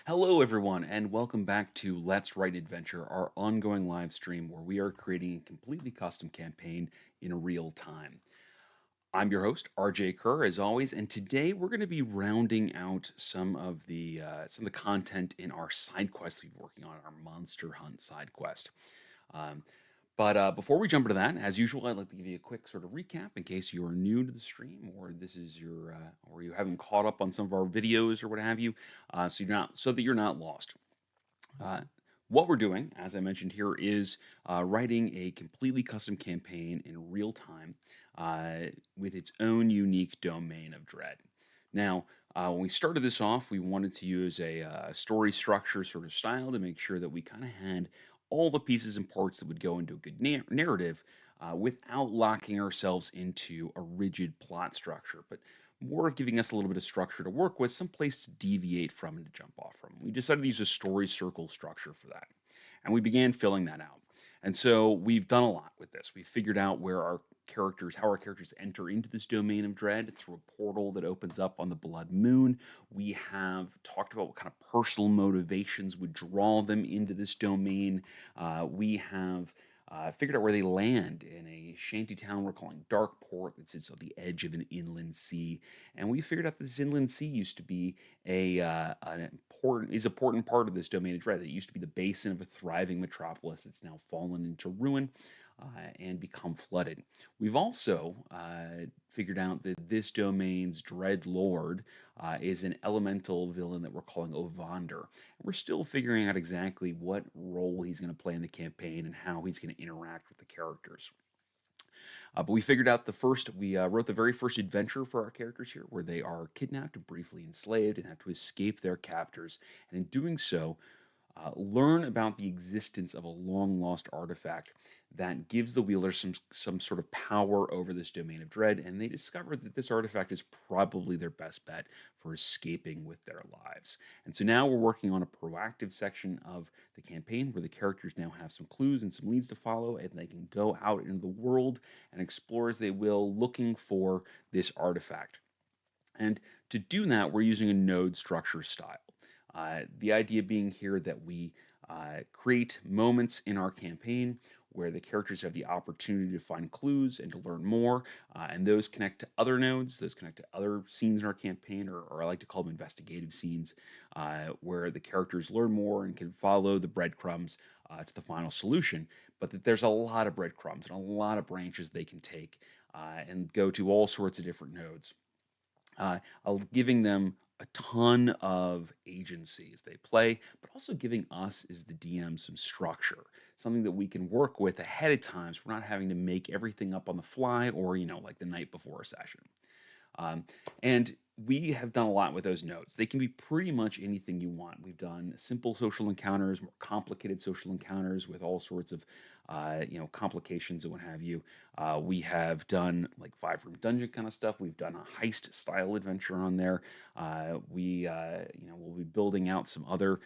Hello, everyone, and welcome back to Let's Write Adventure, our ongoing live stream where we are creating a completely custom campaign in real time. I'm your host, RJ Kerr, as always, and today we're going to be rounding out some of the content in our side quest we've been working on, our Monster Hunt side quest. Um, but before we jump into that, as usual, I'd like to give you a quick sort of recap in case you are new to the stream or this is or you haven't caught up on some of our videos or what have you, so that you're not lost. Uh, what we're doing, as I mentioned here, is writing a completely custom campaign in real time with its own unique domain of dread. Now, when we started this off, we wanted to use a story structure sort of style to make sure that we kind of had all the pieces and parts that would go into a good narrative without locking ourselves into a rigid plot structure, but more of giving us a little bit of structure to work with, some place to deviate from and to jump off from. We decided to use a story circle structure for that. And we began filling that out. And so we've done a lot with this. We figured out how our characters enter into this domain of dread through a portal that opens up on the Blood Moon. We have talked about what kind of personal motivations would draw them into this domain. We have figured out where they land in a shanty town we're calling Darkport that sits on the edge of an inland sea. And we figured out that this inland sea used to be an important part of this domain of dread. It used to be the basin of a thriving metropolis that's now fallen into ruin and become flooded. We've also figured out that this domain's dread lord is an elemental villain that we're calling Ovander. We're still figuring out exactly what role he's going to play in the campaign and how he's going to interact with the characters. But we figured out we wrote the very first adventure for our characters here, where they are kidnapped and briefly enslaved and have to escape their captors. And in doing so, learn about the existence of a long lost artifact that gives the wielder some sort of power over this domain of dread, and they discover that this artifact is probably their best bet for escaping with their lives. And so now we're working on a proactive section of the campaign where the characters now have some clues and some leads to follow, and they can go out into the world and explore as they will, looking for this artifact. And to do that, we're using a node structure style. The idea being here that we create moments in our campaign where the characters have the opportunity to find clues and to learn more, and those connect to other nodes, those connect to other scenes in our campaign, or I like to call them investigative scenes, where the characters learn more and can follow the breadcrumbs to the final solution. But that there's a lot of breadcrumbs and a lot of branches they can take and go to all sorts of different nodes, giving them a ton of agency as they play, but also giving us as the DM some structure, something that we can work with ahead of time so we're not having to make everything up on the fly or, like the night before a session. And we have done a lot with those nodes. They can be pretty much anything you want. We've done simple social encounters, more complicated social encounters with all sorts of, complications and what have you. We have done like 5 room dungeon kind of stuff. We've done a heist style adventure on there. We'll be building out some other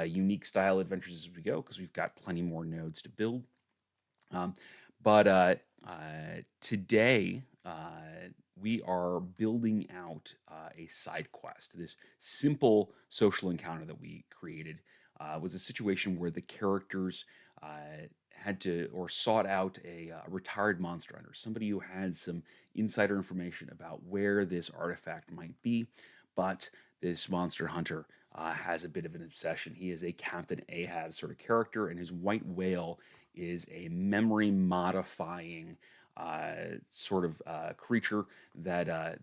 unique style adventures as we go because we've got plenty more nodes to build. Um, but today, we are building out a side quest. This simple social encounter that we created was a situation where the characters had to or sought out a retired monster hunter, somebody who had some insider information about where this artifact might be. But this monster hunter has a bit of an obsession. He is a Captain Ahab sort of character, and his white whale is a memory modifying sort of creature that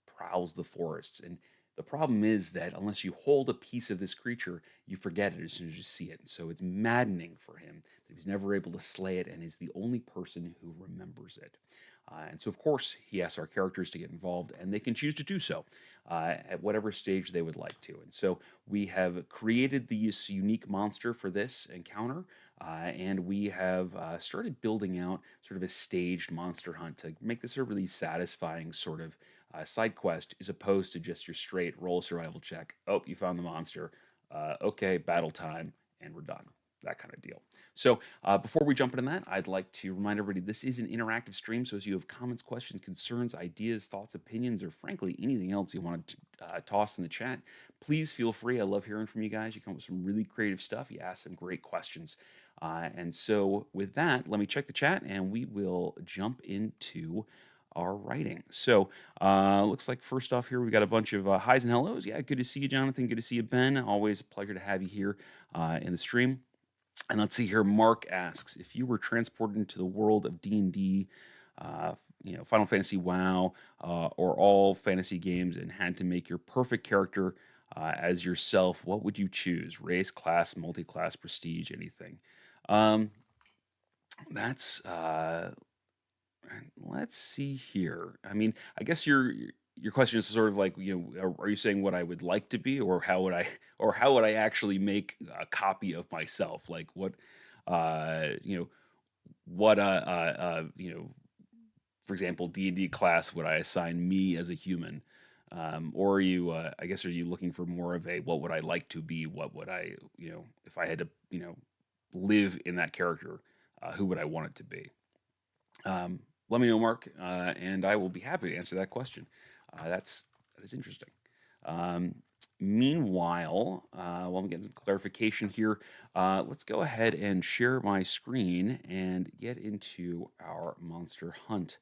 prowls the forests. And the problem is that unless you hold a piece of this creature, you forget it as soon as you see it. So it's maddening for him that he was never able to slay it and is the only person who remembers it. And so, of course, he asks our characters to get involved, and they can choose to do so at whatever stage they would like to. And so, we have created this unique monster for this encounter, and we have started building out sort of a staged monster hunt to make this a really satisfying sort of side quest, as opposed to just your straight roll a survival check. Oh, you found the monster. Okay, battle time, and we're done. that kind of deal. So before we jump into that, I'd like to remind everybody this is an interactive stream. So as you have comments, questions, concerns, ideas, thoughts, opinions, or frankly anything else you want to toss in the chat, please feel free. I love hearing from you guys. You come up with some really creative stuff. You ask some great questions. And so with that, let me check the chat and we will jump into our writing. So looks like first off here, we've got a bunch of highs and hellos. Yeah, good to see you, Jonathan. Good to see you, Ben. Always a pleasure to have you here in the stream. And let's see here. Mark asks, if you were transported into the world of D&D, Final Fantasy WoW, or all fantasy games, and had to make your perfect character as yourself, what would you choose? Race, class, multi-class, prestige, anything? Um, that's let's see here. I mean, I guess your question is sort of like, are you saying what I would like to be, or how would I, or how would I actually make a copy of myself? Like what, you know, what, for example, D&D class would I assign me as a human? Or are you, I guess, are you looking for more of a, what would I like to be? What would I, if I had to, live in that character, who would I want it to be? Let me know, Mark, and I will be happy to answer that question. That is interesting. Meanwhile, while I'm getting some clarification here, let's go ahead and share my screen and get into our monster hunt.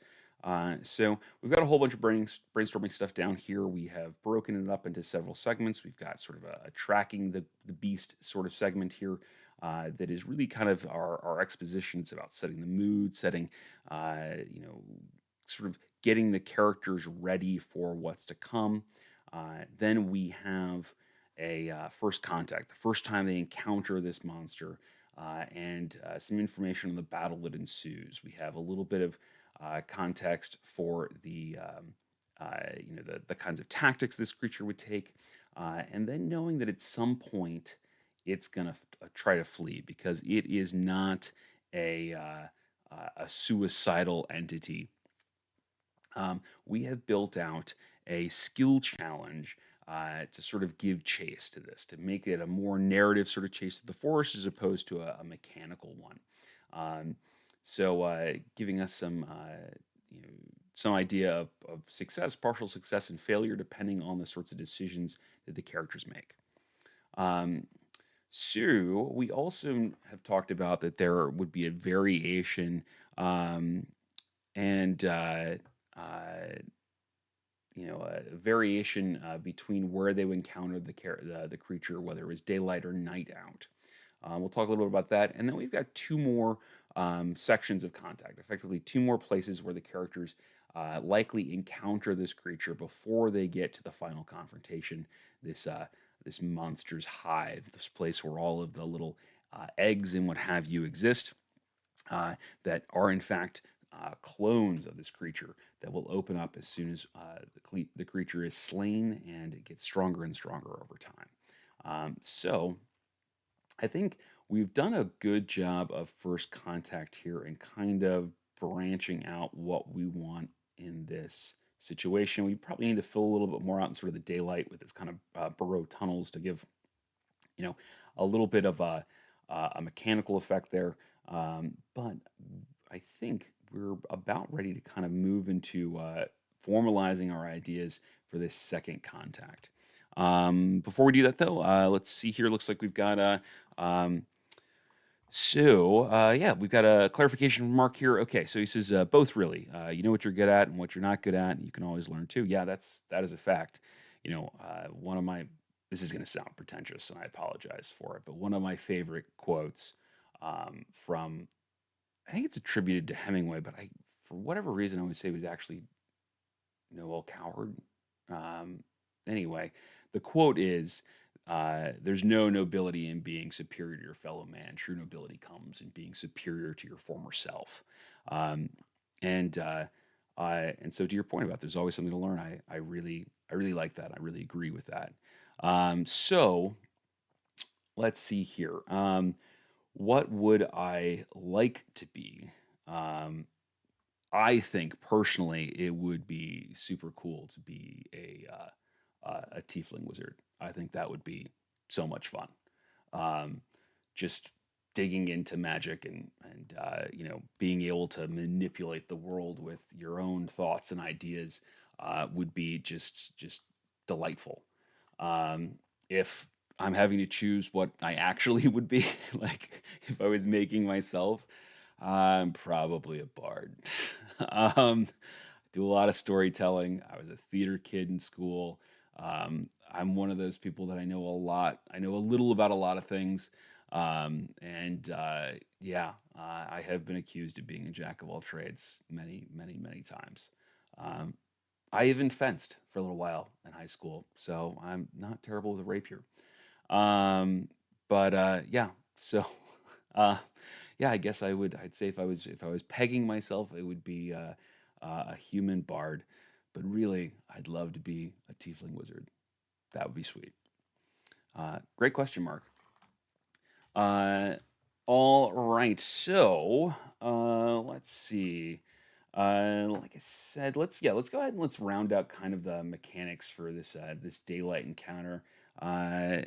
So we've got a whole bunch of brainstorming stuff down here. We have broken it up into several segments. We've got sort of a tracking the beast sort of segment here. That is really kind of our exposition. It's about setting the mood, setting, sort of getting the characters ready for what's to come. Then we have a first contact, the first time they encounter this monster, and some information on the battle that ensues. We have a little bit of context for the kinds of tactics this creature would take, and then knowing that at some point it's going to try to flee because it is not a suicidal entity. We have built out a skill challenge to sort of give chase to this, to make it a more narrative sort of chase to the forest as opposed to a mechanical one. So giving us some idea of success, partial success, and failure, depending on the sorts of decisions that the characters make. So we also have talked about that there would be a variation, and a variation between where they would encounter the creature, whether it was daylight or night out. We'll talk a little bit about that, and then we've got two more sections of contact, effectively two more places where the characters likely encounter this creature before they get to the final confrontation. This monster's hive, this place where all of the little eggs and what have you exist, that are in fact clones of this creature that will open up as soon as the creature is slain, and it gets stronger and stronger over time. So I think we've done a good job of first contact here and kind of branching out what we want in this situation. We probably need to fill a little bit more out in sort of the daylight with this kind of burrow tunnels to give, a little bit of a mechanical effect there. But I think we're about ready to kind of move into formalizing our ideas for this second contact. Before we do that, though, let's see here. Looks like we've got we've got a clarification from Mark here. Okay, so he says both really. You know what you're good at and what you're not good at, and you can always learn too. Yeah, that is a fact. One of my, this is going to sound pretentious, and I apologize for it, but one of my favorite quotes from, I think it's attributed to Hemingway, but for whatever reason, I would say it was actually Noel Coward. Anyway, the quote is, there's no nobility in being superior to your fellow man. True nobility comes in being superior to your former self. And so to your point about there's always something to learn, I really like that. I really agree with that. So let's see here. What would I like to be? I think personally it would be super cool to be a tiefling wizard. I think that would be so much fun. Just digging into magic and being able to manipulate the world with your own thoughts and ideas would be just delightful. If I'm having to choose what I actually would be, like if I was making myself, I'm probably a bard. um, do a lot of storytelling. I was a theater kid in school. I'm one of those people that I know a lot. I know a little about a lot of things. And yeah, I have been accused of being a jack of all trades many, many, many times. Um, I even fenced for a little while in high school, so I'm not terrible with a rapier. Um, but yeah, so uh, yeah, I guess I'd say if I was pegging myself, it would be a human bard. But really, I'd love to be a tiefling wizard. That would be sweet. Great question, Mark. Uh, all right, so let's see. Like I said, let's go ahead and let's round out kind of the mechanics for this daylight encounter. Uh,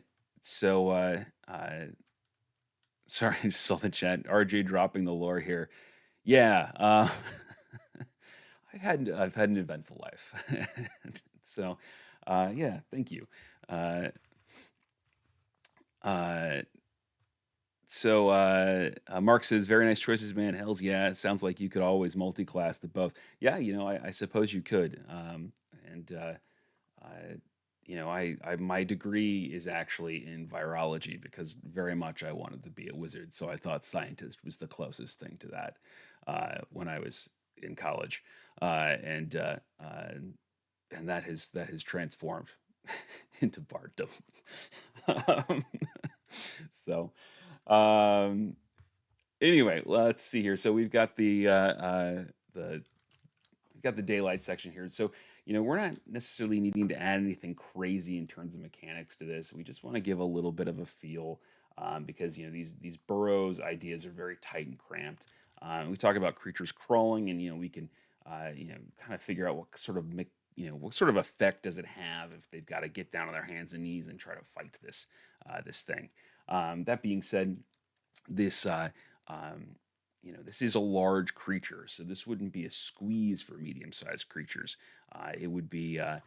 so sorry, I just saw the chat. RJ dropping the lore here. Yeah, I've had an eventful life. So, yeah, thank you. Uh, uh, Mark says, very nice choices, man. Hells yeah. It sounds like you could always multi-class the both. Yeah, I suppose you could. And I, my degree is actually in virology because very much I wanted to be a wizard. So I thought scientist was the closest thing to that when I was in college, and that has transformed into barddom. um, so. Um, Anyway, let's see here. So the we've got the daylight section here. So, we're not necessarily needing to add anything crazy in terms of mechanics to this. We just want to give a little bit of a feel because these burrows ideas are very tight and cramped. We talk about creatures crawling, and we can kind of figure out what sort of effect does it have if they've got to get down on their hands and knees and try to fight this thing. That being said, this um, this is a large creature, so this wouldn't be a squeeze for medium-sized creatures. It'd be a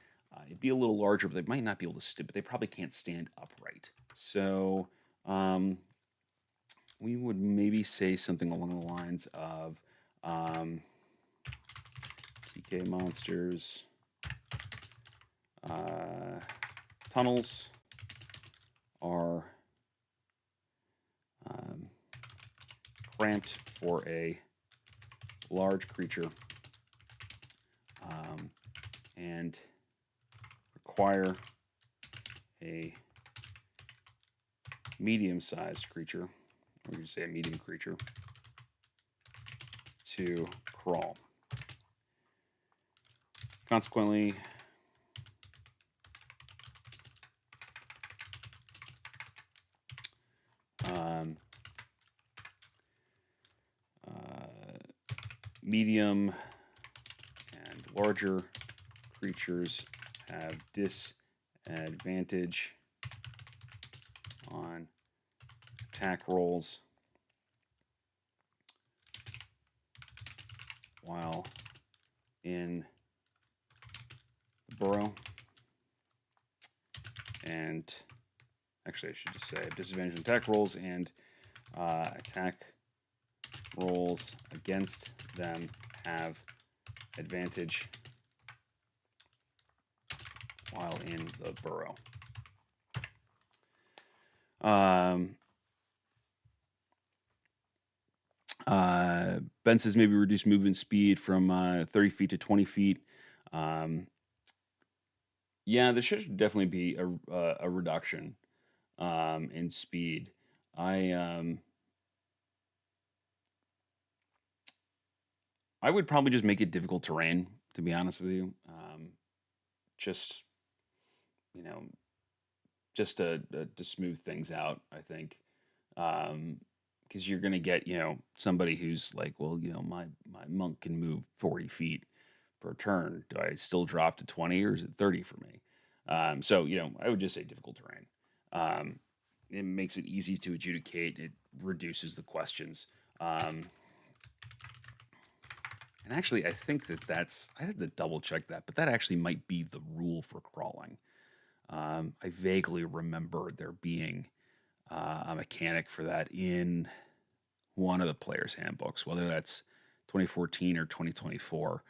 little larger, but they might not be able to but they probably can't stand upright. So um, we would maybe say something along the lines of um, TK monsters, uh, tunnels are um, cramped for a large creature um, and require a medium-sized creature, or you say a medium creature, to crawl. Consequently, um, medium and larger creatures have disadvantage on attack rolls while in the burrow. And actually, I should just say disadvantage on attack rolls and attack rolls against them have advantage while in the burrow. Ben says maybe reduce movement speed from 30 feet to 20 feet. Yeah, there should definitely be a reduction in speed. I I would probably just make it difficult terrain, to be honest with you. Just you know, just to smooth things out. I think because you're gonna get somebody who's like, well, my monk can move 40 feet per turn. Do I still drop to 20 or is it 30 for me? So I would just say difficult terrain. It makes it easy to adjudicate. It reduces the questions. And actually, I think I had to double check that, but that actually might be the rule for crawling. I vaguely remember there being a mechanic for that in one of the player's handbooks, whether that's 2014 or 2024.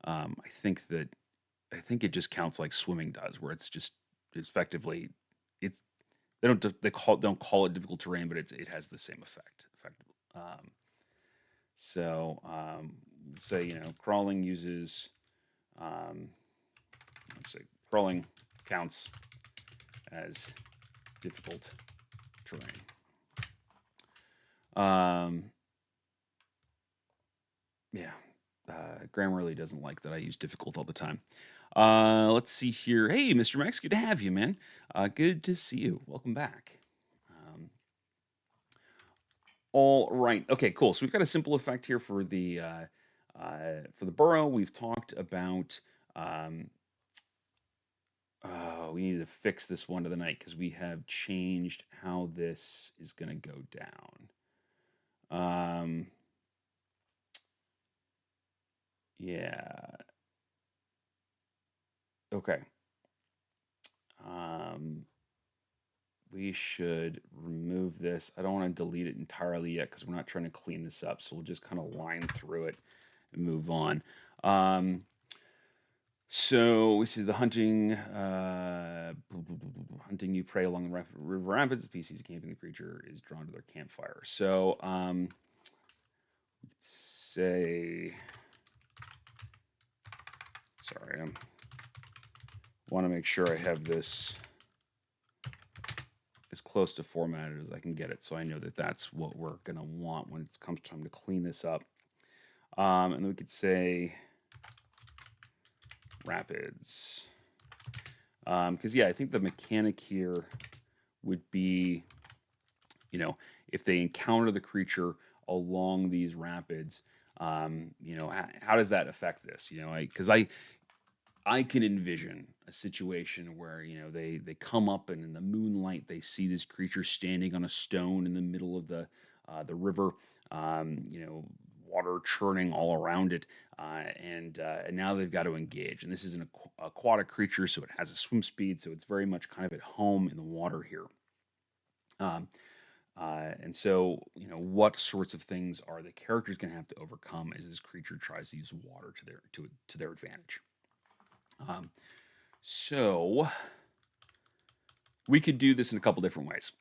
I think it just counts like swimming does, where it's effectively it's don't call it difficult terrain, but it has the same effect. Effectively. So say crawling uses let's say crawling counts as difficult terrain. Yeah, Grammarly doesn't like that I use difficult all the time. Let's see here. Hey, Mr. Max, good to have you, man. Good to see you. Welcome back. All right. Okay, cool. So we've got a simple effect here for the burrow. We've talked about. We need to fix this one to the night because we have changed how this is going to go down. Yeah. Okay. We should remove this. I don't want to delete it entirely yet because we're not trying to clean this up. So we'll just kind of line through it and move on. So we see the hunting new prey along the river rapids. The species camping the creature is drawn to their campfire. So say, sorry, I want to make sure I have this as close to formatted as I can get it, so I know that that's what we're gonna want when it comes time to clean this up. And then we could say rapids, because yeah, I think the mechanic here would be, if they encounter the creature along these rapids, how does that affect this? Because I can envision a situation where they come up and in the moonlight they see this creature standing on a stone in the middle of the river, water churning all around it, and now they've got to engage. And this is an aquatic creature, so it has a swim speed, so it's very much kind of at home in the water here. And so, what sorts of things are the characters going to have to overcome as this creature tries to use water to their advantage? So we could do this in a couple different ways.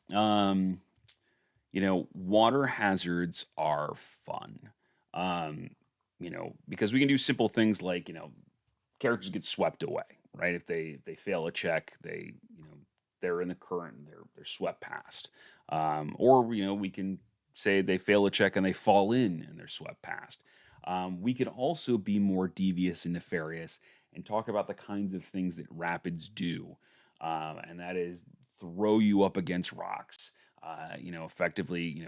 Water hazards are fun. Because we can do simple things like, characters get swept away, right? If they fail a check, they're in the current and they're swept past. Or we can say they fail a check and they fall in and they're swept past. We could also be more devious and nefarious and talk about the kinds of things that rapids do, and that is throw you up against rocks, effectively,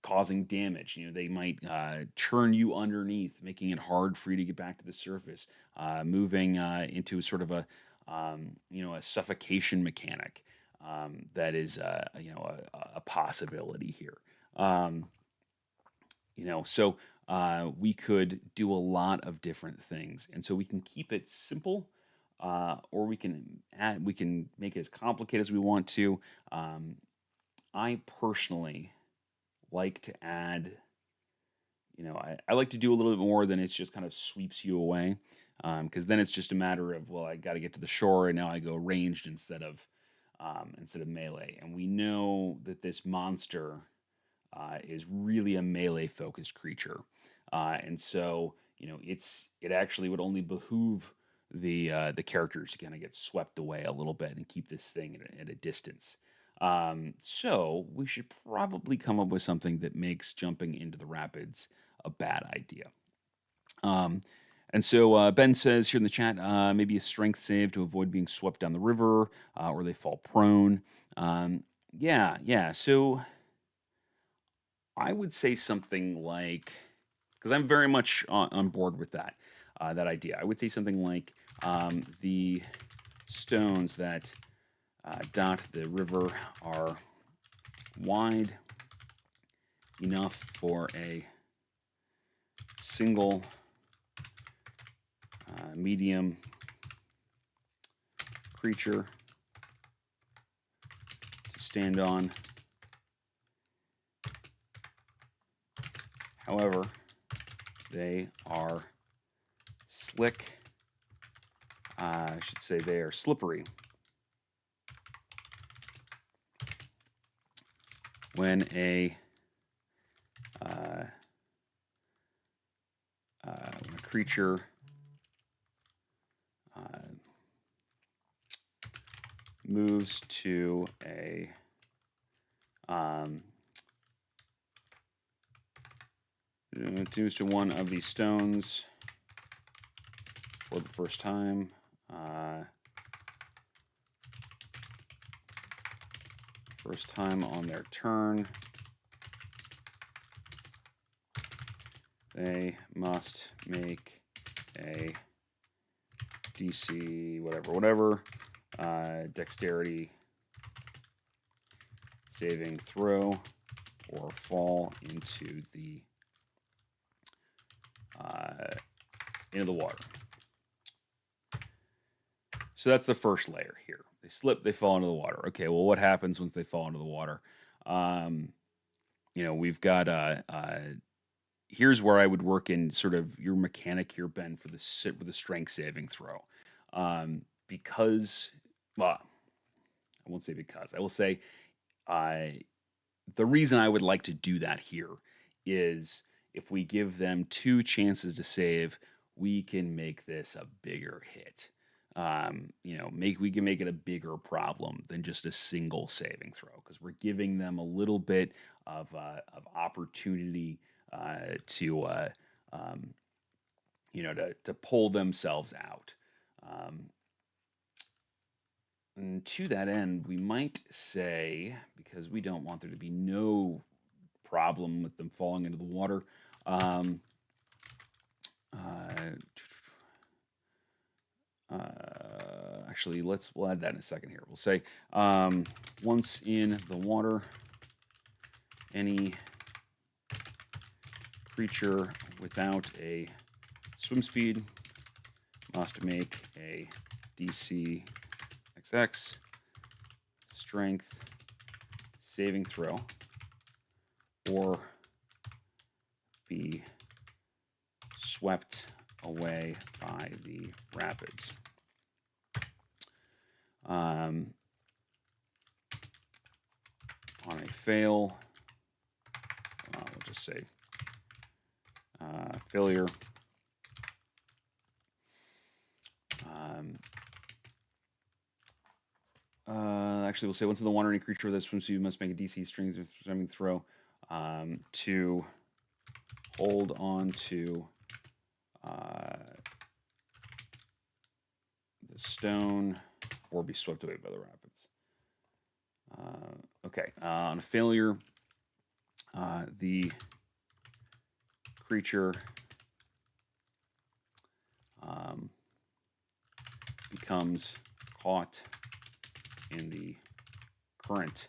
causing damage. They might churn you underneath, making it hard for you to get back to the surface, moving into sort of a suffocation mechanic that is a possibility here. So we could do a lot of different things, and so we can keep it simple, or we can make it as complicated as we want to. I personally like to add, I like to do a little bit more than it's just kind of sweeps you away, because then it's just a matter of, well, I got to get to the shore, and now I go ranged instead of melee, and we know that this monster is really a melee focused creature, and so it actually would only behoove the characters to kind of get swept away a little bit and keep this thing at a distance. So we should probably come up with something that makes jumping into the rapids a bad idea. And so Ben says here in the chat, maybe a strength save to avoid being swept down the river, or they fall prone. Yeah. So I would say something like, because I'm very much on board with that idea. I would say something like the stones that dot the river are wide enough for a single medium creature to stand on. However, they are slick. I should say they are slippery. When a creature moves to a moves to one of these stones for the first time. First time on their turn, they must make a DC whatever, dexterity saving throw or fall into the water. So that's the first layer here. They slip, they fall into the water. Okay, well, what happens once they fall into the water? We've got here's where I would work in sort of your mechanic here, Ben, for the strength saving throw. Because, well, I won't say because. I will say the reason I would like to do that here is if we give them 2 chances to save, we can make this a bigger hit. We can make it a bigger problem than just a single saving throw because we're giving them a little bit of opportunity to pull themselves out. And to that end, we might say, because we don't want there to be no problem with them falling into the water, actually, we'll add that in a second here. We'll say once in the water, any creature without a swim speed must make a DC XX strength saving throw or be swept away by the rapids. On a fail, we'll just say failure. Actually, we'll say once in the water, any creature that swims to you must make a DC strength saving throw to hold on to the stone or be swept away by the rapids. Okay, on a failure, the creature becomes caught in the current,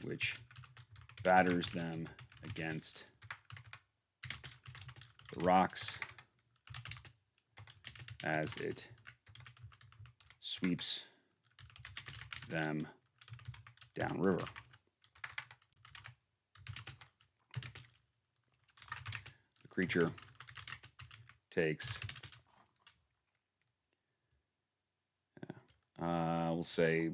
which batters them against the rocks as it sweeps them downriver. The creature takes, we'll say,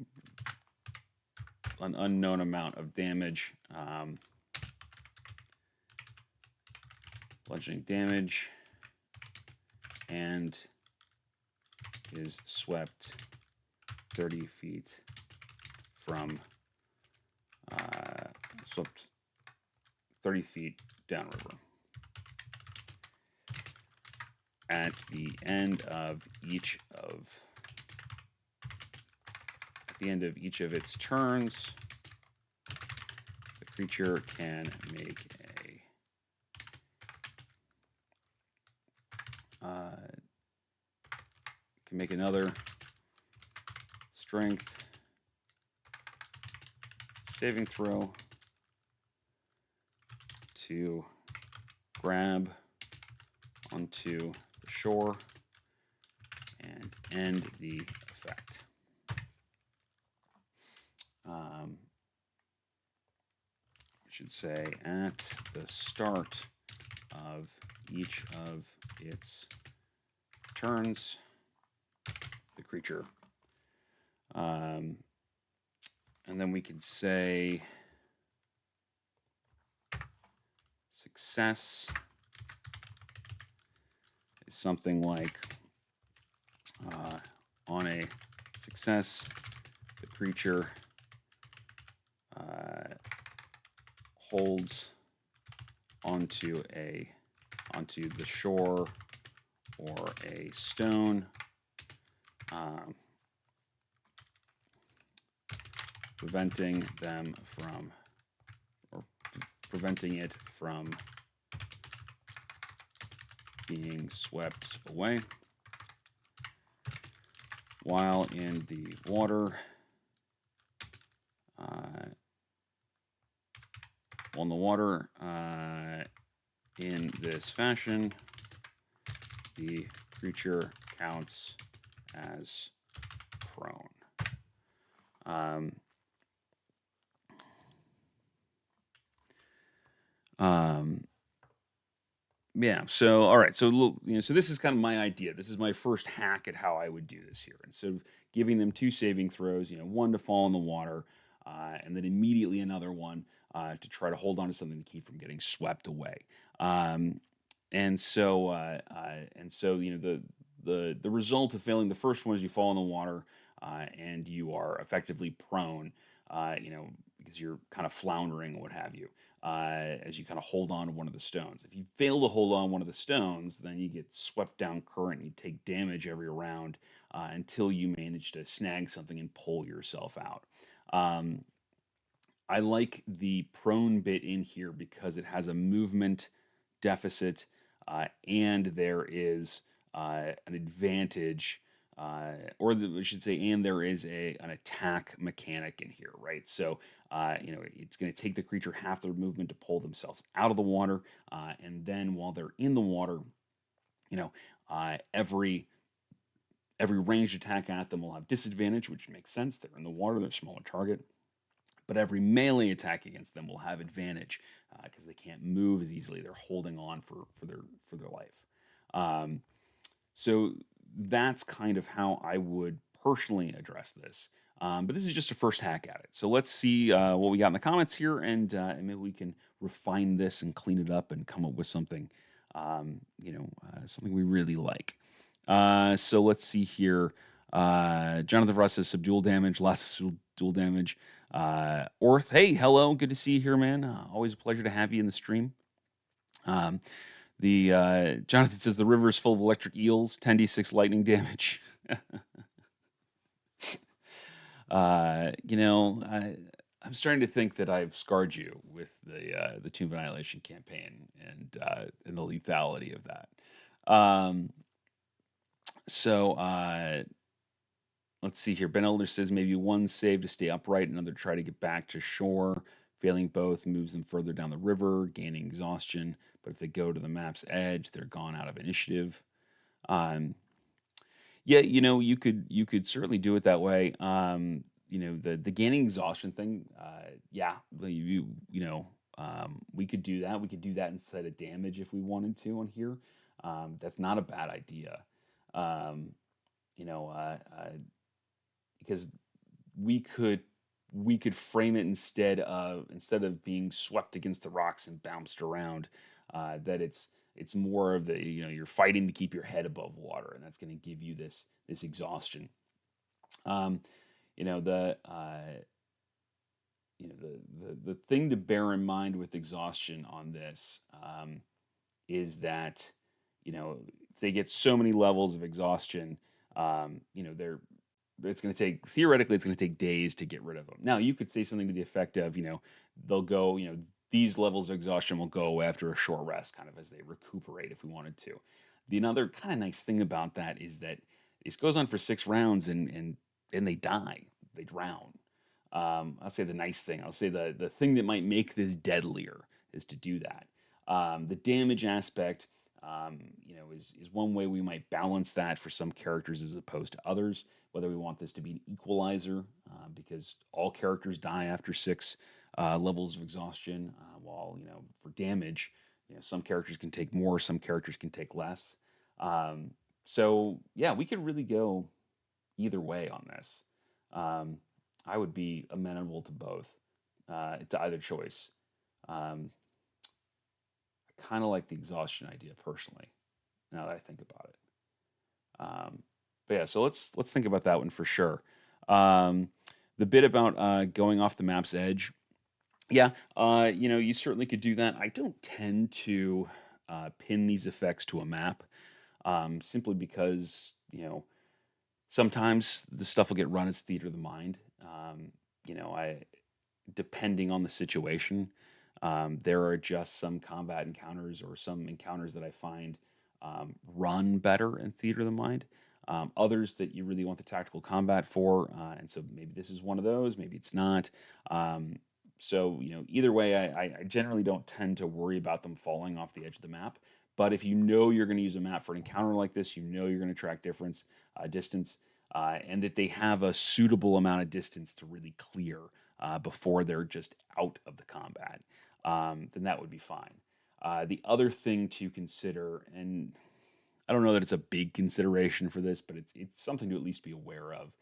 an unknown amount of damage, bludgeoning damage, and is swept 30 feet from, swept 30 feet downriver. At the end of each of its turns, the creature can make another strength saving throw to grab onto the shore and end the effect. I should say at the start of each of its turns, the creature. And then we could say success is something like on a success, the creature holds onto the shore or a stone, preventing it from being swept away. While in the water, in this fashion, the creature counts as prone. Yeah. So, all right. So, so this is kind of my idea. This is my first hack at how I would do this here. Instead of giving them 2 saving throws, one to fall in the water, and then immediately another one to try to hold on to something to keep from getting swept away. And so, the result of failing the first one is you fall in the water, and you are effectively prone, because you're kind of floundering, what have you, as you kind of hold on to one of the stones. If you fail to hold on one of the stones, then you get swept down current. And you take damage every round until you manage to snag something and pull yourself out. I like the prone bit in here because it has a movement deficit, and there is an advantage, I should say, and there is an attack mechanic in here, right? So, it's going to take the creature half their movement to pull themselves out of the water, and then while they're in the water, every ranged attack at them will have disadvantage, which makes sense. They're in the water, they're a smaller target. But every melee attack against them will have advantage because they can't move as easily. They're holding on for their life. So that's kind of how I would personally address this. But this is just a first hack at it. So let's see what we got in the comments here, and maybe we can refine this and clean it up and come up with something, something we really like. So let's see here. Jonathan Russ says subdual damage, less dual damage. Orth, hey, hello, good to see you here, man. Always a pleasure to have you in the stream. Jonathan says the river is full of electric eels, 10d6 lightning damage. I'm starting to think that I've scarred you with the Tomb of Annihilation campaign and the lethality of that. Let's see here. Ben Elder says maybe one save to stay upright, another try to get back to shore. Failing both moves them further down the river, gaining exhaustion. But if they go to the map's edge, they're gone out of initiative. Yeah, you could certainly do it that way. The gaining exhaustion thing. Yeah, we could do that. We could do that instead of damage if we wanted to on here. That's not a bad idea. Because we could frame it instead of being swept against the rocks and bounced around, that it's more of the you're fighting to keep your head above water, and that's going to give you this exhaustion. The thing to bear in mind with exhaustion on this is that if they get so many levels of exhaustion, it's going to take, theoretically, it's going to take days to get rid of them. Now, you could say something to the effect of, they'll go, these levels of exhaustion will go after a short rest, kind of as they recuperate if we wanted to. The another kind of nice thing about that is that this goes on for 6 rounds and they die, they drown. I'll say the nice thing. I'll say the thing that might make this deadlier is to do that. The damage aspect, is one way we might balance that for some characters as opposed to others. Whether we want this to be an equalizer, because all characters die after six levels of exhaustion, while for damage, some characters can take more, some characters can take less. Um, so yeah, we could really go either way on this. Um, I would be amenable to both, to either choice. Um, I kind of like the exhaustion idea personally. Now that I think about it, but yeah, so let's think about that one for sure. Um, the bit about going off the map's edge, yeah, you certainly could do that. I don't tend to pin these effects to a map, simply because sometimes the stuff will get run as theater of the mind. I depending on the situation, there are just some combat encounters or some encounters that I find run better in theater of the mind. Others that you really want the tactical combat for, and so maybe this is one of those, maybe it's not. Um, so either way, I generally don't tend to worry about them falling off the edge of the map. But if you know you're going to use a map for an encounter like this, you know you're going to track distance, and that they have a suitable amount of distance to really clear before they're just out of the combat, then that would be fine. The other thing to consider, and I don't know that it's a big consideration for this, but it's something to at least be aware of,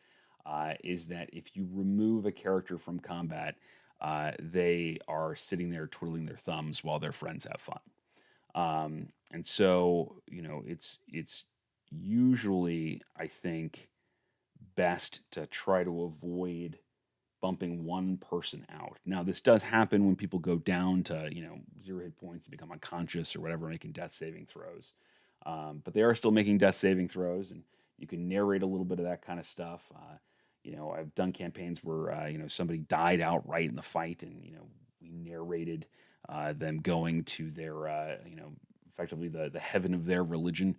is that if you remove a character from combat, they are sitting there twiddling their thumbs while their friends have fun. And so, it's usually, I think, best to try to avoid bumping one person out. Now, this does happen when people go down to, zero hit points and become unconscious or whatever, making death saving throws. But they are still making death saving throws, and you can narrate a little bit of that kind of stuff. I've done campaigns where, somebody died outright in the fight, and, we narrated them going to their, effectively the heaven of their religion,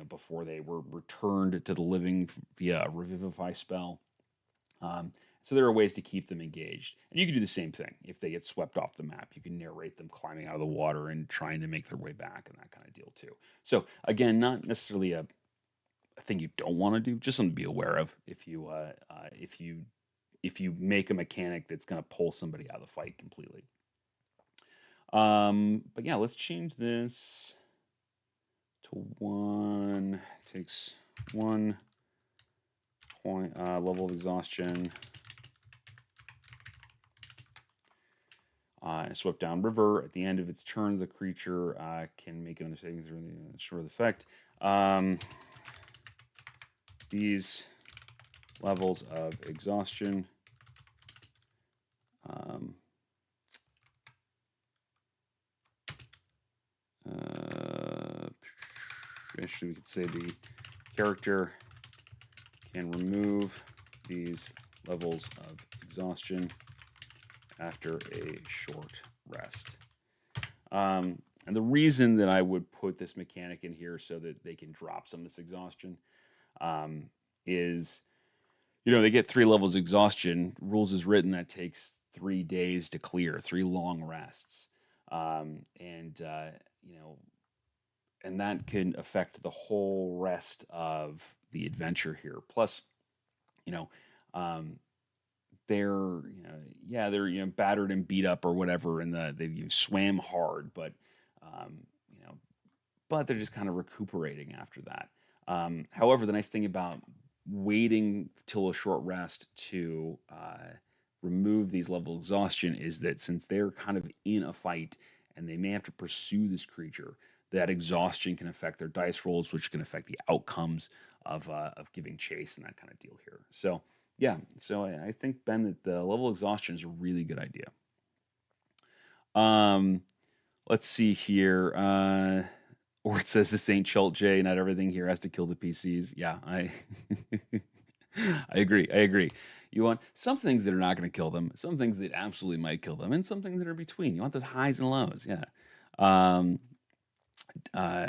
before they were returned to the living via a revivify spell. Um, so there are ways to keep them engaged. And you can do the same thing if they get swept off the map. You can narrate them climbing out of the water and trying to make their way back and that kind of deal too. So again, not necessarily a thing you don't want to do, just something to be aware of if you make a mechanic that's going to pull somebody out of the fight completely. But yeah, let's change this to one. Takes 1 point level of exhaustion. Swept down river. At the end of its turn, the creature can make another saving throw the short effect. These levels of exhaustion actually, we could say the character can remove these levels of exhaustion after a short rest. And the reason that I would put this mechanic in here so that they can drop some of this exhaustion, is, they get 3 levels of exhaustion. Rules is written that takes 3 days to clear, 3 long rests. And that can affect the whole rest of the adventure here. Plus, you know, um, they're battered and beat up or whatever, and they swam hard, um, you know, but they're just kind of recuperating after that. However, the nice thing about waiting till a short rest to remove these level of exhaustion is that since they're kind of in a fight and they may have to pursue this creature, that exhaustion can affect their dice rolls, which can affect the outcomes of giving chase and that kind of deal here. So yeah, so I think, Ben, that the level of exhaustion is a really good idea. Um, let's see here. Or it says this ain't Chult J. Not everything here has to kill the PCs. Yeah, I I agree. I agree. You want some things that are not going to kill them, some things that absolutely might kill them, and some things that are between. You want those highs and lows. Yeah. Um, uh,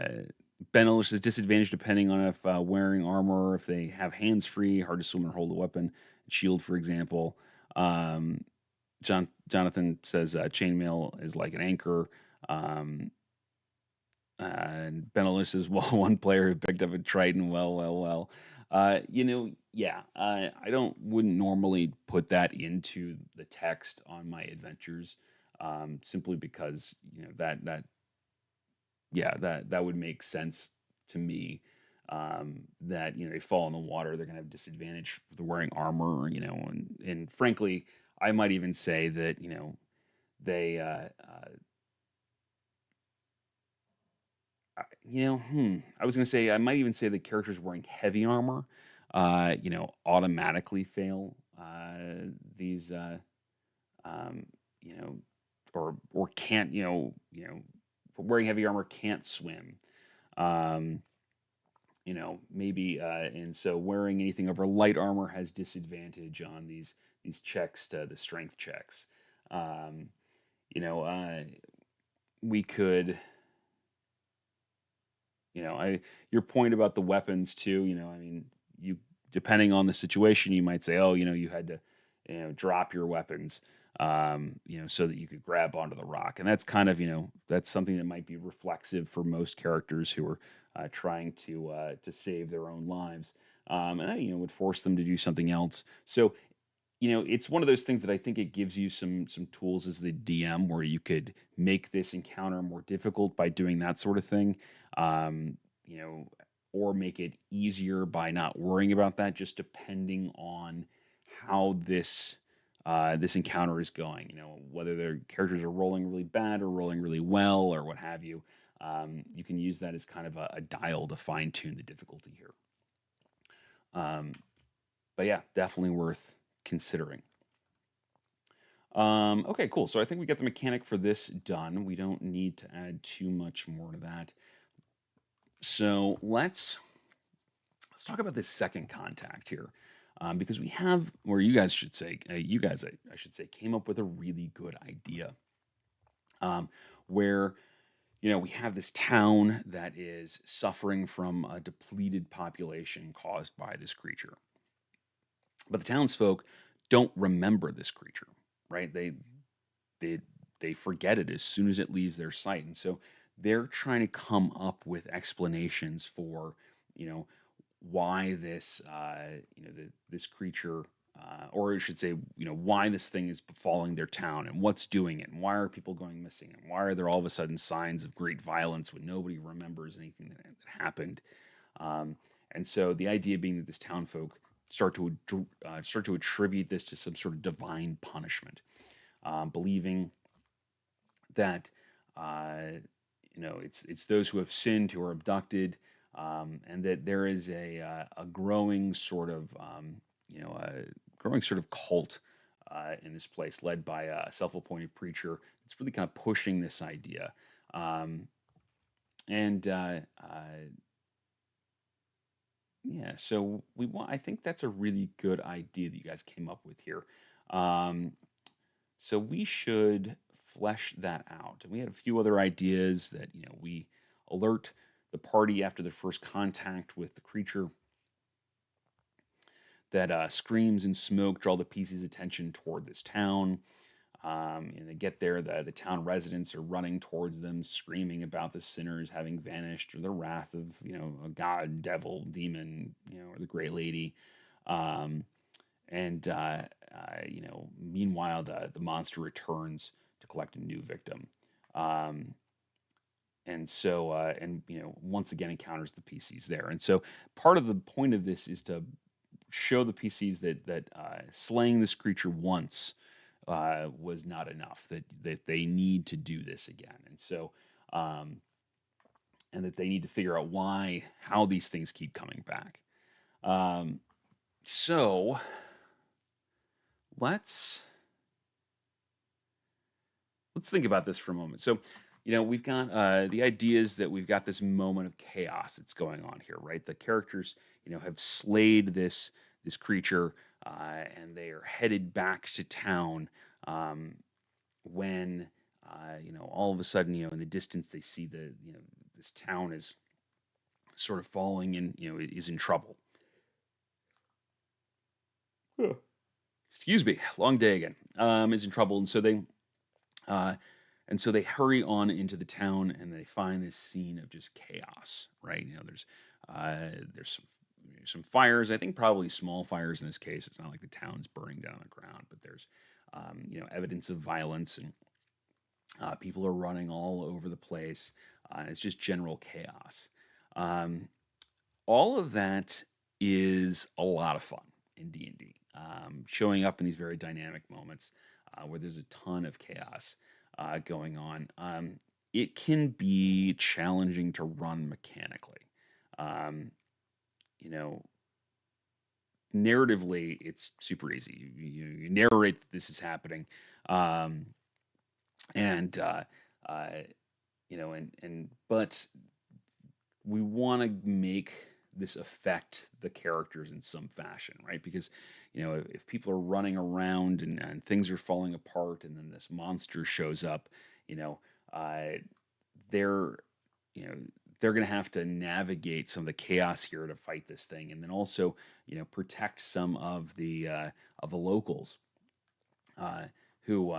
Ben Ellis is disadvantaged depending on if wearing armor, or if they have hands free, hard to swim or hold a weapon, shield, for example. Jonathan says chainmail is like an anchor. Um, and Benelux is one player who picked up a Triton. Well. Yeah, I don't wouldn't normally put that into the text on my adventures, simply because that would make sense to me. That they fall in the water, they're gonna have disadvantage with wearing armor, and frankly, I might even say that they I was gonna say I might even say the characters wearing heavy armor, automatically fail these, um, you know, or can't, wearing heavy armor can't swim. Um, maybe, and so wearing anything over light armor has disadvantage on these checks to the strength checks. Um, you know, we could I your point about the weapons too, I mean, you depending on the situation, you might say, oh, you had to, drop your weapons, so that you could grab onto the rock, and that's kind of, that's something that might be reflexive for most characters who are trying to save their own lives, and that, would force them to do something else. So it's one of those things that I think it gives you some tools as the DM where you could make this encounter more difficult by doing that sort of thing, um, you know, or make it easier by not worrying about that, just depending on how this encounter is going. Whether their characters are rolling really bad or rolling really well or what have you. You can use that as kind of a dial to fine tune the difficulty here. Um, but yeah, definitely worth considering. Okay, cool. So I think we got the mechanic for this done. We don't need to add too much more to that. So let's talk about this second contact here, because we have, or you guys should say, I should say, came up with a really good idea, where we have this town that is suffering from a depleted population caused by this creature. But the townsfolk don't remember this creature, right? They they forget it as soon as it leaves their sight, and so they're trying to come up with explanations for, you know, why this, this creature, or I should say, why this thing is befalling their town and what's doing it, and why are people going missing, and why are there all of a sudden signs of great violence when nobody remembers anything that happened. Um, and so the idea being that this townfolk start to attribute this to some sort of divine punishment, believing that uh, it's those who have sinned who are abducted, and that there is a growing sort of a growing sort of cult in this place, led by a self-appointed preacher. It's really kind of pushing this idea, and yeah. So we want. I think that's a really good idea that you guys came up with here. Um, So we should flesh that out. And we had a few other ideas that, we alert the party after the first contact with the creature, that screams and smoke draw the PC's attention toward this town. And they get there, the town residents are running towards them, screaming about the sinners having vanished, or the wrath of, a god, devil, demon, or the Great Lady. Um, and meanwhile, the monster returns to collect a new victim, um, and so once again encounters the PCs there. And so part of the point of this is to show the PCs that slaying this creature once was not enough. That they need to do this again, and so. And that they need to figure out how these things keep coming back. Um, so let's let's think about this for a moment. So, we've got the ideas that we've got this moment of chaos that's going on here, right? The characters, have slayed this creature, and they are headed back to town, when, all of a sudden, in the distance they see this town is sort of falling and is in trouble. Huh. Excuse me, long day again. Is in trouble, and so they uh, And so they hurry on into the town and they find this scene of just chaos, right? There's some fires. I think probably small fires in this case. It's not like the town's burning down on the ground, but there's evidence of violence, and people are running all over the place. It's just general chaos. Um, all of that is a lot of fun in D&D, showing up in these very dynamic moments where there's a ton of chaos going on. It can be challenging to run mechanically. Um, you know, Narratively, it's super easy. You narrate that this is happening, um, and uh, but we want to make this affect the characters in some fashion, right? Because if people are running around and things are falling apart, and then this monster shows up, you know, uh, they're you know they're going to have to navigate some of the chaos here to fight this thing, and then also protect some of the locals uh, who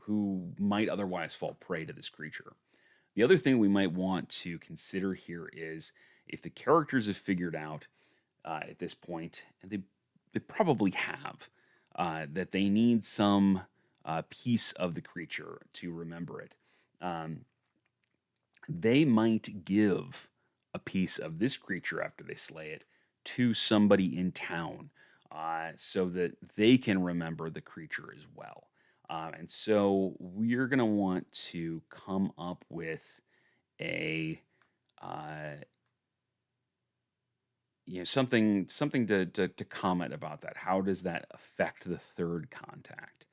who might otherwise fall prey to this creature. The other thing we might want to consider here is if the characters have figured out at this point, and they probably have, that they need some piece of the creature to remember it. Um, they might give a piece of this creature after they slay it to somebody in town so that they can remember the creature as well. And so we're going to want to come up with a uh, something to comment about that. How does that affect the third contact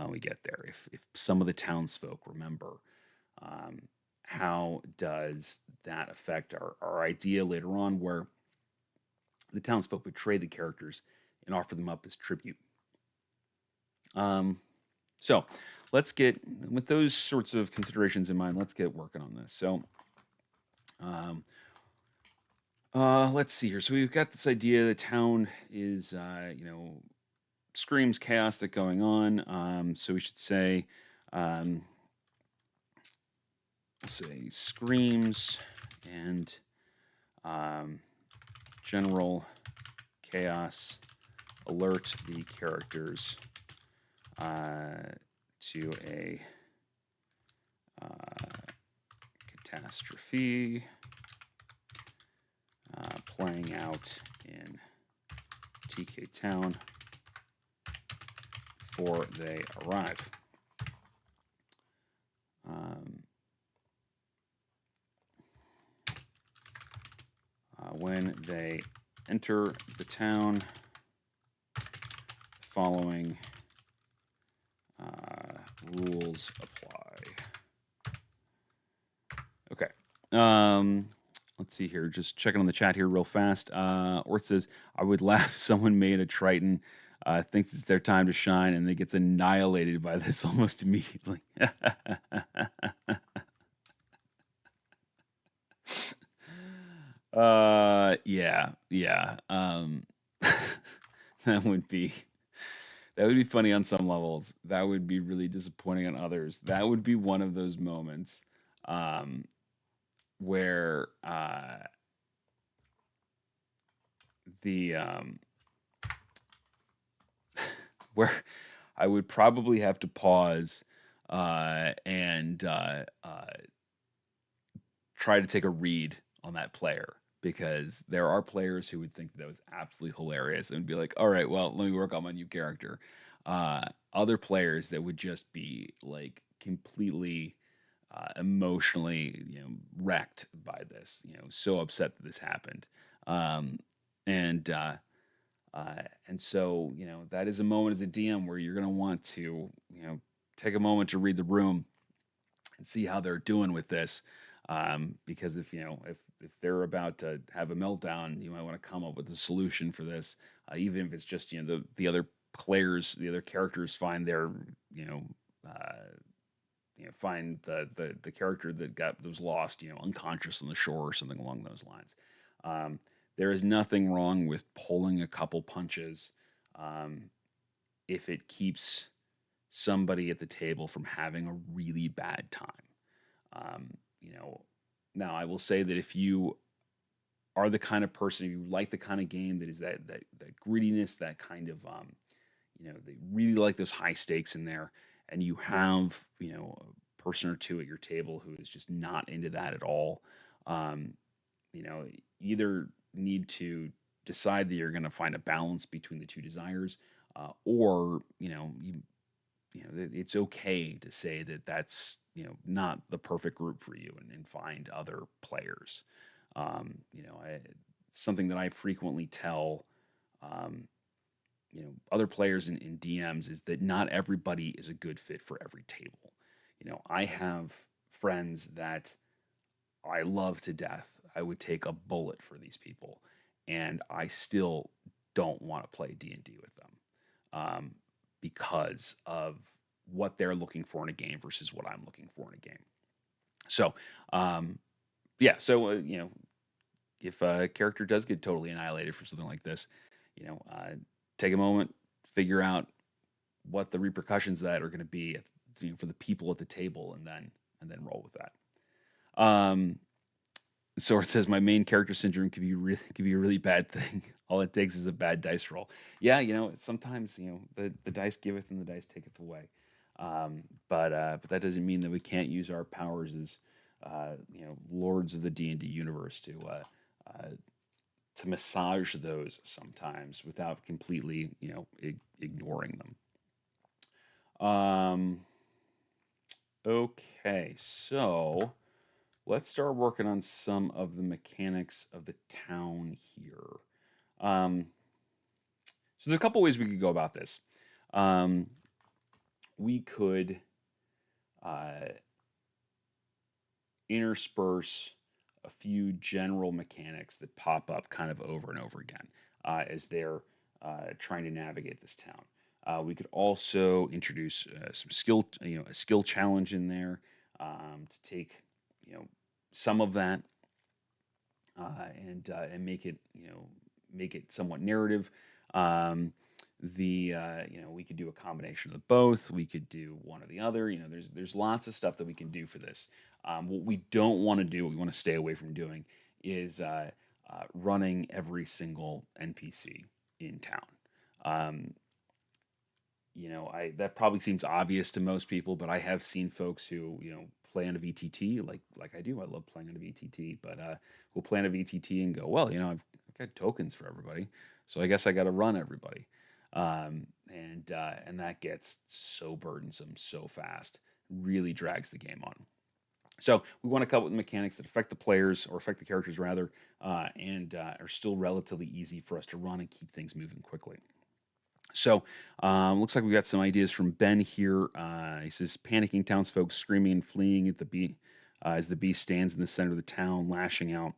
we get there? If some of the townsfolk remember, um, how does that affect our idea later on, where the townsfolk betray the characters and offer them up as tribute? So let's get, with those sorts of considerations in mind, let's get working on this. So um, let's see here. So we've got this idea the town is, screams chaos going on. So we should say, um, say screams and um, general chaos alert the characters to a catastrophe playing out in TK Town before they arrive. When they enter the town, following rules apply. Okay. Let's see here. Just checking on the chat here real fast. Orth says, I would laugh if someone made a Triton, thinks it's their time to shine, and they gets annihilated by this almost immediately. Yeah. That would be funny on some levels. That would be really disappointing on others. That would be one of those moments um, where the where I would probably have to pause and try to take a read on that player, because there are players who would think that was absolutely hilarious and be like, all right, well, let me work on my new character. Other players that would just be like completely emotionally, wrecked by this, so upset that this happened. Um, and and so, that is a moment as a DM where you're going to want to, take a moment to read the room and see how they're doing with this. Because if they're about to have a meltdown, you might want to come up with a solution for this, even if it's just the other players, the other characters find their find the character that was lost, unconscious on the shore or something along those lines. There is nothing wrong with pulling a couple punches if it keeps somebody at the table from having a really bad time. Um, you know, Now I will say that if you are the kind of person, if you like the kind of game that is that grittiness, that kind of they really like those high stakes in there, and you have a person or two at your table who is just not into that at all. Um, you either need to decide that you're going to find a balance between the two desires, or it's okay to say that that's not the perfect group for you, and find other players. It's something that I frequently tell um, other players and DMs is that not everybody is a good fit for every table. I have friends that I love to death. I would take a bullet for these people, and I still don't want to play D&D with them, um, because of what they're looking for in a game versus what I'm looking for in a game. So, um, yeah. So, if a character does get totally annihilated from something like this, you know, uh, take a moment, figure out what the repercussions of that are going to be for the people at the table, and then roll with that. Um, so it says my main character syndrome could be a really bad thing. All it takes is a bad dice roll. Yeah, sometimes the dice giveth and the dice taketh away. But that doesn't mean that we can't use our powers as lords of the D&D universe uh, to massage those sometimes without completely ignoring them. Okay, so let's start working on some of the mechanics of the town here. Um, so there's a couple ways we could go about this. Um, we could uh, intersperse a few general mechanics that pop up kind of over and over again as they're trying to navigate this town. We could also introduce some skill, a skill challenge in there to take, some of that and make it somewhat narrative. Um, we could do a combination of the both. We could do one or the other. There's lots of stuff that we can do for this. What we don't want to do, what we want to stay away from doing, is running every single NPC in town. Um, I that probably seems obvious to most people, but I have seen folks who play on a VTT like I do. I love playing on a VTT, but who play on a VTT and go, well, I've got tokens for everybody, so I guess I got to run everybody, and that gets so burdensome so fast, really drags the game on. So we want to come up with mechanics that affect the players or affect the characters rather, and are still relatively easy for us to run and keep things moving quickly. So, looks like we got some ideas from Ben here. He says, panicking townsfolk screaming and fleeing at the as the beast stands in the center of the town, lashing out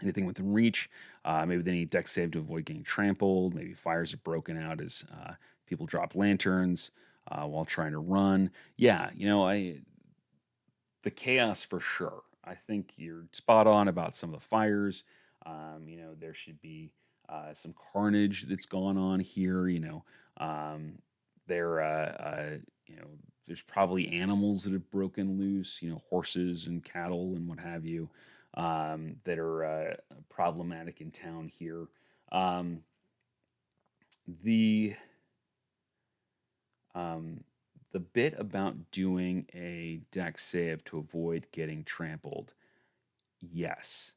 anything within reach. Maybe they need deck save to avoid getting trampled. Maybe fires have broken out as people drop lanterns while trying to run. Yeah, the chaos for sure. I think you're spot on about some of the fires. There should be some carnage that's gone on here. There, there's probably animals that have broken loose. Horses and cattle and what have you, that are problematic in town here. Um, the um, the bit about doing a dex save to avoid getting trampled, yes.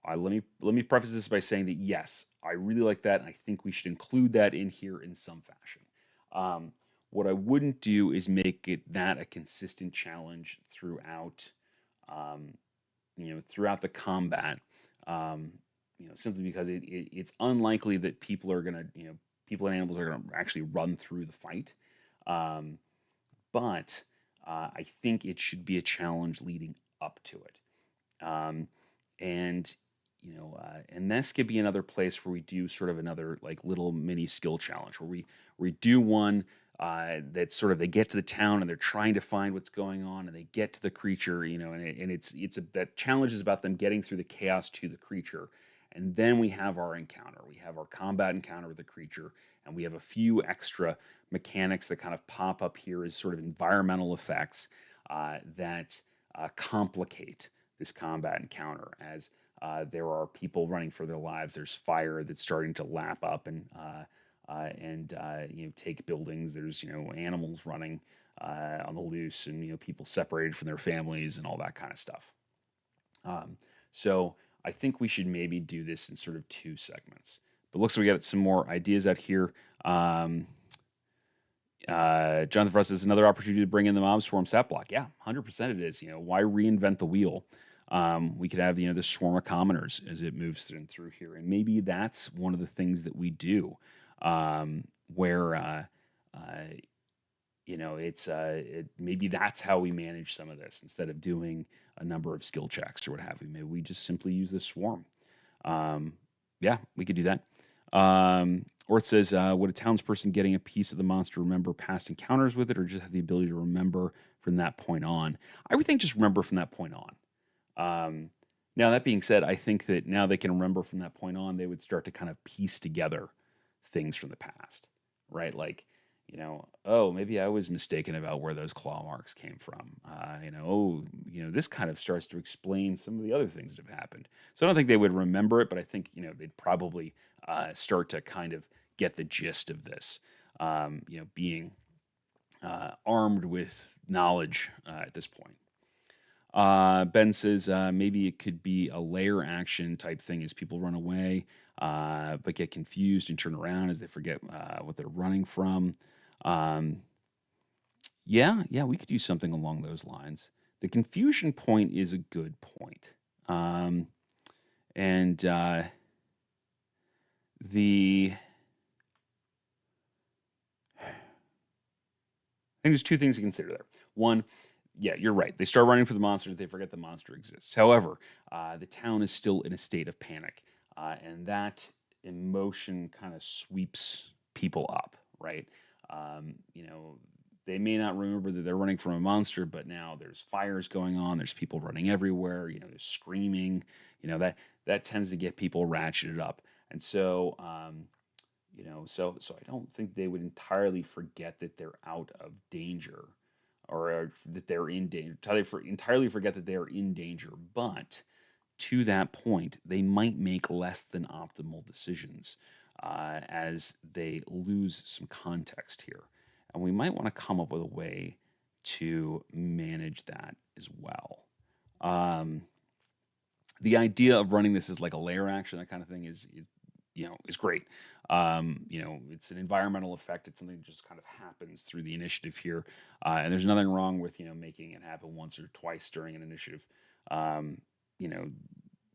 Let me preface this by saying that yes, I really like that, and I think we should include that in here in some fashion. Um, what I wouldn't do is make it that a consistent challenge um, throughout the combat. Um, simply because it's unlikely that people and animals are gonna actually run through the fight. Um, but I think it should be a challenge leading up to it. And and this could be another place where we do sort of another like little mini skill challenge where we do one that sort of they get to the town and they're trying to find what's going on and they get to the creature, and that challenge is about them getting through the chaos to the creature, and then we have our encounter, we have our combat encounter with the creature, and we have a few extra mechanics that kind of pop up here as sort of environmental effects that complicate this combat encounter as there are people running for their lives. There's fire that's starting to lap up and take buildings. There's animals running on the loose, and people separated from their families and all that kind of stuff. So I think we should maybe do this in sort of two segments. But looks like we got some more ideas out here. Jonathan Frost says another opportunity to bring in the mob swarm stat block. Yeah, 100% it is. Why reinvent the wheel? We could have the swarm of commoners as it moves through here, and maybe that's one of the things that we do, where maybe that's how we manage some of this instead of doing a number of skill checks or what have you. Maybe we just simply use this swarm. Yeah, we could do that. Or it says, would a townsperson getting a piece of the monster remember past encounters with it, or just have the ability to remember from that point on? I would think just remember from that point on. Now, that being said, I think that now they can remember from that point on, they would start to kind of piece together things from the past, right? Like, oh, maybe I was mistaken about where those claw marks came from. This kind of starts to explain some of the other things that have happened. So I don't think they would remember it, but I think, they'd probably start to kind of get the gist of this, being armed with knowledge at this point. Ben says maybe it could be a layer action type thing as people run away, but get confused and turn around as they forget what they're running from. Yeah, we could do something along those lines. The confusion point is a good point. And the I think there's two things to consider there. One, yeah, you're right. They start running for the monster. They forget the monster exists. However, the town is still in a state of panic, and that emotion kind of sweeps people up, right? They may not remember that they're running from a monster, but now there's fires going on. There's people running everywhere. There's screaming. That tends to get people ratcheted up, and so. So I don't think they would entirely forget that they're out of danger or that they're in danger. Entirely forget that they're in danger. But to that point, they might make less than optimal decisions as they lose some context here. And we might want to come up with a way to manage that as well. The idea of running this as like a layer action, that kind of thing is great. It's an environmental effect. It's something that just kind of happens through the initiative here. And there's nothing wrong with, making it happen once or twice during an initiative,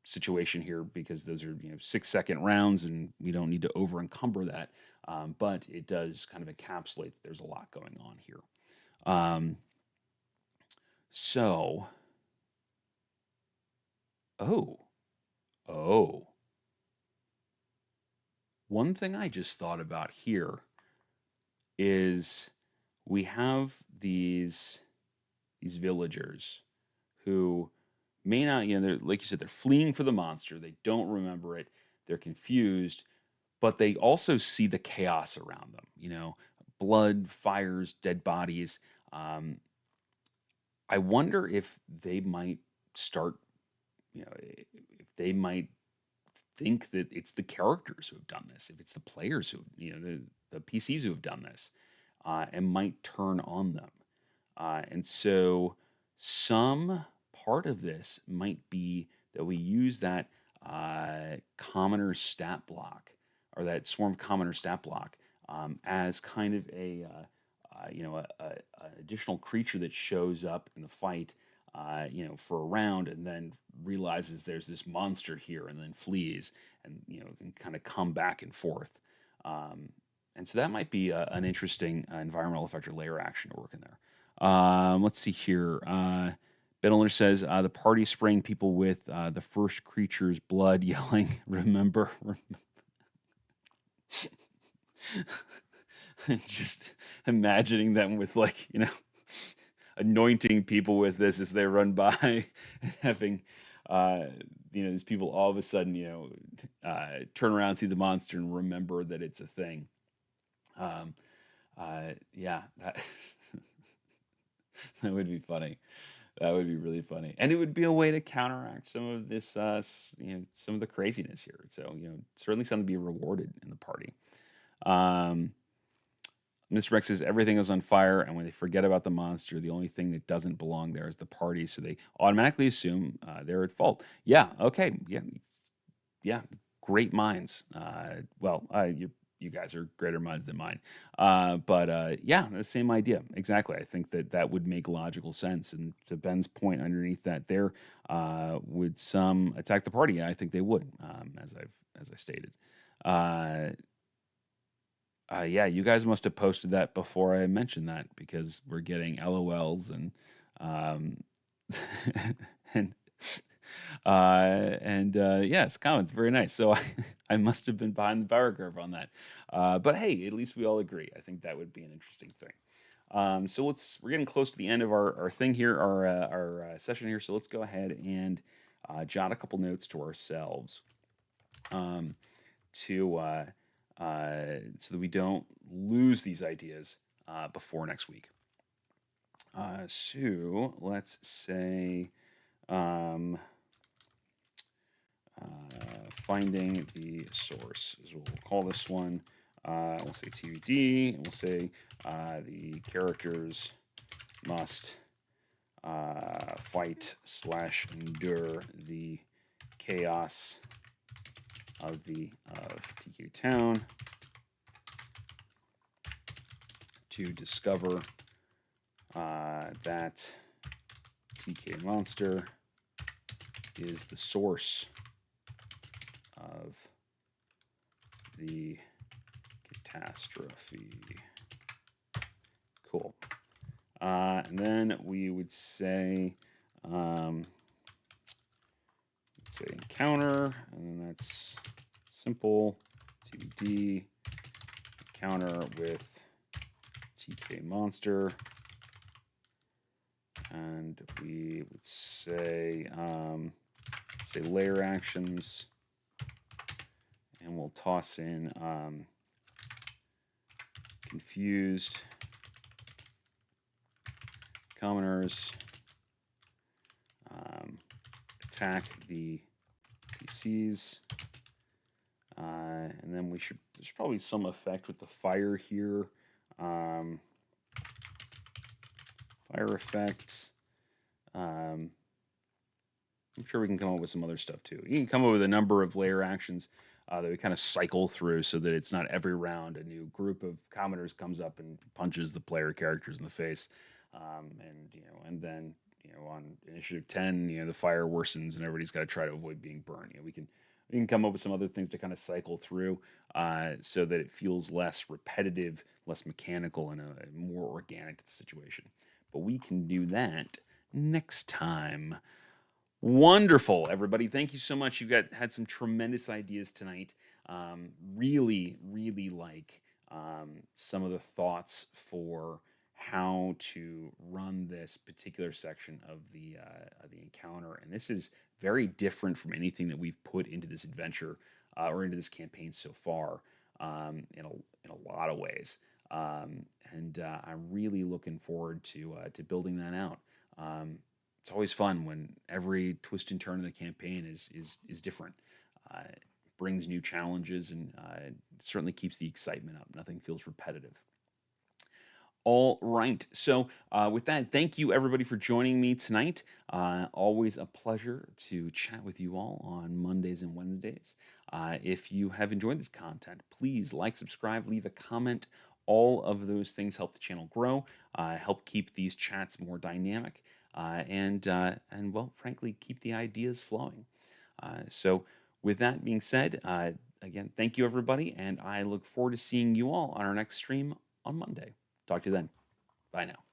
situation here, because those are, 6-second rounds and we don't need to over encumber that. But it does kind of encapsulate that there's a lot going on here. Oh. One thing I just thought about here is we have these villagers who may not, they're, like you said, they're fleeing for the monster. They don't remember it. They're confused, but they also see the chaos around them, blood, fires, dead bodies. I wonder if they might start, if they might think that it's the characters who have done this, if it's the players who, the PCs who have done this, and might turn on them. And so some part of this might be that we use that commoner stat block, or that swarm commoner stat block, as kind of a additional creature that shows up in the fight, for a round, and then realizes there's this monster here, and then flees, and can kind of come back and forth. And so that might be an interesting environmental effect or layer action to work in there. Let's see here. Ben Uller says the party spraying people with the first creature's blood, yelling, "Remember." Just imagining them with anointing people with this as they run by, and having these people all of a sudden turn around, see the monster, and remember that it's a thing. Yeah, that that would be funny. That would be really funny, and it would be a way to counteract some of this, some of the craziness here. So, certainly something to be rewarded in the party. Um, Mr. Rex says everything is on fire, and when they forget about the monster, the only thing that doesn't belong there is the party. So they automatically assume they're at fault. Yeah. Okay. Yeah. Yeah. Great minds. You guys are greater minds than mine. But yeah, the same idea. Exactly. I think that that would make logical sense. And to Ben's point underneath that, there would some attack the party? I think they would, as I stated. Uh, yeah, you guys must have posted that before I mentioned that because we're getting LOLs um, and yes, comments very nice. So I must have been behind the power curve on that. But hey, at least we all agree. I think that would be an interesting thing. So we're getting close to the end of our thing here, our session here. So let's go ahead and jot a couple notes to ourselves. To so that we don't lose these ideas before next week. So let's say um, finding the source is what we'll call this one. We'll say TBD, and we'll say the characters must fight/endure the chaos of TK Town to discover that TK Monster is the source of the catastrophe. Cool. And then we would say, let's say encounter, and then that's simple, TBD, encounter with TK Monster. And we would say, layer actions, and we'll toss in confused commoners attack the PCs, and then there's probably some effect with the fire here. Fire effect. I'm sure we can come up with some other stuff too. You can come up with a number of layer actions that we kind of cycle through so that it's not every round a new group of commoners comes up and punches the player characters in the face. And then on initiative 10, the fire worsens and everybody's got to try to avoid being burned. We can come up with some other things to kind of cycle through so that it feels less repetitive, less mechanical, and more organic to the situation. But we can do that next time. Wonderful, everybody. Thank you so much. You had some tremendous ideas tonight. Really, really like some of the thoughts for how to run this particular section of the encounter. And this is very different from anything that we've put into this adventure or into this campaign so far in a lot of ways. And I'm really looking forward to building that out. It's always fun when every twist and turn of the campaign is different. It brings new challenges and it certainly keeps the excitement up. Nothing feels repetitive. All right. So, with that, thank you everybody for joining me tonight. Always a pleasure to chat with you all on Mondays and Wednesdays. If you have enjoyed this content, please like, subscribe, leave a comment. All of those things help the channel grow, help keep these chats more dynamic, and well, frankly, keep the ideas flowing. So, with that being said, again, thank you everybody, and I look forward to seeing you all on our next stream on Monday. Talk to you then. Bye now.